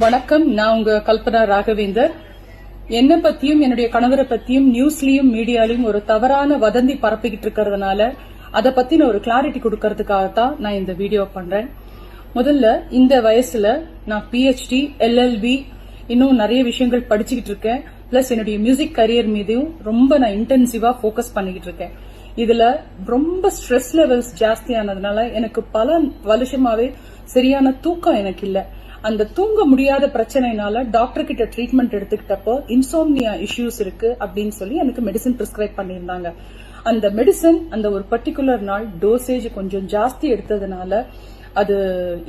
வணக்கம். நான் உங்க கல்பனா ராகவேந்தர். என்ன பத்தியும் என்னுடைய கணவரை பத்தியும் நியூஸ்லயும் மீடியாலையும் ஒரு தவறான வதந்தி பரப்பிக்கிட்டு இருக்கிறதுனால அதை பத்தின ஒரு கிளாரிட்டி கொடுக்கறதுக்காகத்தான் நான் இந்த வீடியோ பண்றேன். முதல்ல இந்த வயசுல நான் PhD, LLB இன்னும் நிறைய விஷயங்கள் படிச்சுக்கிட்டு இருக்கேன். பிளஸ் என்னுடைய மியூசிக் கரியர் மீதும் ரொம்ப நான் இன்டென்சிவா போக்கஸ் பண்ணிக்கிட்டு இருக்கேன். இதுல ரொம்ப ஸ்ட்ரெஸ் லெவல்ஸ் ஜாஸ்தியானதுனால எனக்கு பல வருஷமாவே சரியான தூக்கம் எனக்கு இல்ல. அந்த தூங்க முடியாத பிரச்சனைனால டாக்டர் கிட்ட ட்ரீட்மெண்ட் எடுத்துக்கிட்டப்போ இன்சோம்னியா இஷ்யூஸ் இருக்கு அப்படின்னு சொல்லி எனக்கு மெடிசன் பிரிஸ்கிரைப் பண்ணியிருந்தாங்க. அந்த மெடிசன் அந்த ஒரு பர்டிகுலர் நாள் டோசேஜ் கொஞ்சம் ஜாஸ்தி எடுத்ததுனால அது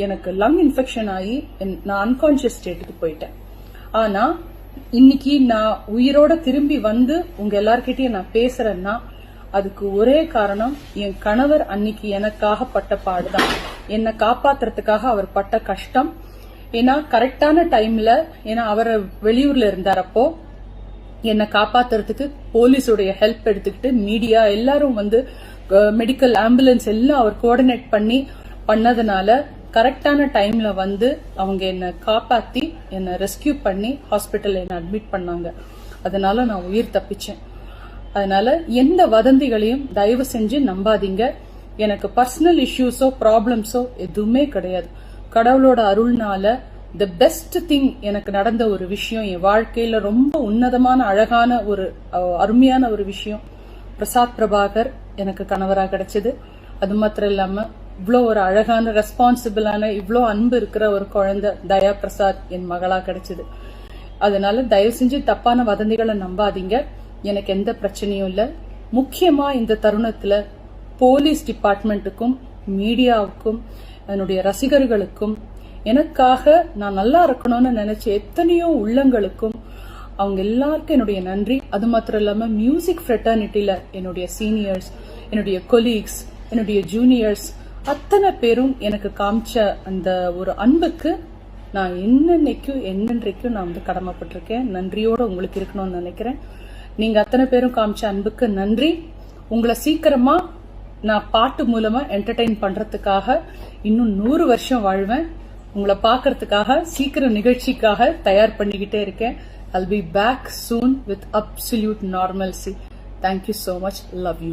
எனக்கு லங் இன்ஃபெக்ஷன் ஆகி நான் அன்கான்சியஸ் ஸ்டேட்டுக்கு போயிட்டேன். ஆனா இன்னைக்கு நான் உயிரோட திரும்பி வந்து உங்க எல்லார்கிட்டயும் நான் பேசுறேன்னா அதுக்கு ஒரே காரணம் என் கணவர் அன்னைக்கு எனக்காக பட்ட பாடுதான். என்னை காப்பாத்துறதுக்காக அவர் பட்ட கஷ்டம். ஏன்னா கரெக்டான டைம்ல, ஏன்னா அவர் வெளியூர்ல இருந்தாரப்போ என்னை காப்பாத்துறதுக்கு போலீஸோடைய ஹெல்ப் எடுத்துக்கிட்டு மீடியா எல்லாரும் வந்து மெடிக்கல் ஆம்புலன்ஸ் எல்லாம் அவர் கோஆர்டினேட் பண்ணதுனால கரெக்டான டைம்ல வந்து அவங்க என்னை காப்பாத்தி என்னை ரெஸ்கியூ பண்ணி ஹாஸ்பிட்டல் என்னை அட்மிட் பண்ணாங்க. அதனால நான் உயிர் தப்பிச்சேன். அதனால எந்த வதந்திகளையும் தயவு செஞ்சு நம்பாதீங்க. எனக்கு பர்சனல் இஷ்யூஸோ ப்ராப்ளம்ஸோ எதுவுமே கிடையாது. கடவுளோட அருள்னால தி பெஸ்ட் திங் எனக்கு நடந்த ஒரு விஷயம், என் வாழ்க்கையில ரொம்ப உன்னதமான அழகான ஒரு அருமையான ஒரு விஷயம், பிரசாத் பிரபாகர் எனக்கு கணவராக கிடைச்சது. அது மாத்திரம் இல்லாம இவ்வளோ ஒரு அழகான ரெஸ்பான்சிபிளான இவ்வளோ அன்பு இருக்கிற ஒரு குழந்தை தயா பிரசாத் என் மகளா கிடைச்சது. அதனால தயவு செஞ்சு தப்பான வதந்திகளை நம்பாதீங்க. எனக்கு எந்த பிரச்சனையும் இல்ல. முக்கியமா இந்த தருணத்துல போலீஸ் டிபார்ட்மெண்ட்டுக்கும் மீடியாவுக்கும் என்னுடைய ரசிகர்களுக்கும் எனக்காக நான் நல்லா இருக்கணும்னு நினைச்ச எத்தனையோ உள்ளங்களுக்கும் அவங்க எல்லாருக்கும் என்னுடைய நன்றி. அது மாத்திரம் இல்லாம மியூசிக் ஃப்ரெட்டர்னிட்டியில என்னுடைய சீனியர்ஸ், என்னுடைய கொலீக்ஸ், என்னுடைய ஜூனியர்ஸ் அத்தனை பேரும் எனக்கு காமிச்ச அந்த ஒரு அன்புக்கு நான் என்னென்றைக்கும் நான் வந்து கடமைப்பட்டிருக்கேன். நன்றியோட உங்களுக்கு இருக்கணும்னு நினைக்கிறேன். நீங்க அத்தனை பேரும் காமிச்ச அன்புக்கு நன்றி. உங்களை சீக்கிரமா நான் பாட்டு மூலமா என்டர்டெயின் பண்றதுக்காக இன்னும் 100 வருஷம் வாழ்வேன். உங்களை பாக்குறதுக்காக சீக்கிரம் நிகழ்ச்சிக்காக தயார் பண்ணிக்கிட்டே இருக்கேன். I'll be back soon with absolute normalcy. Thank you so much. Love you.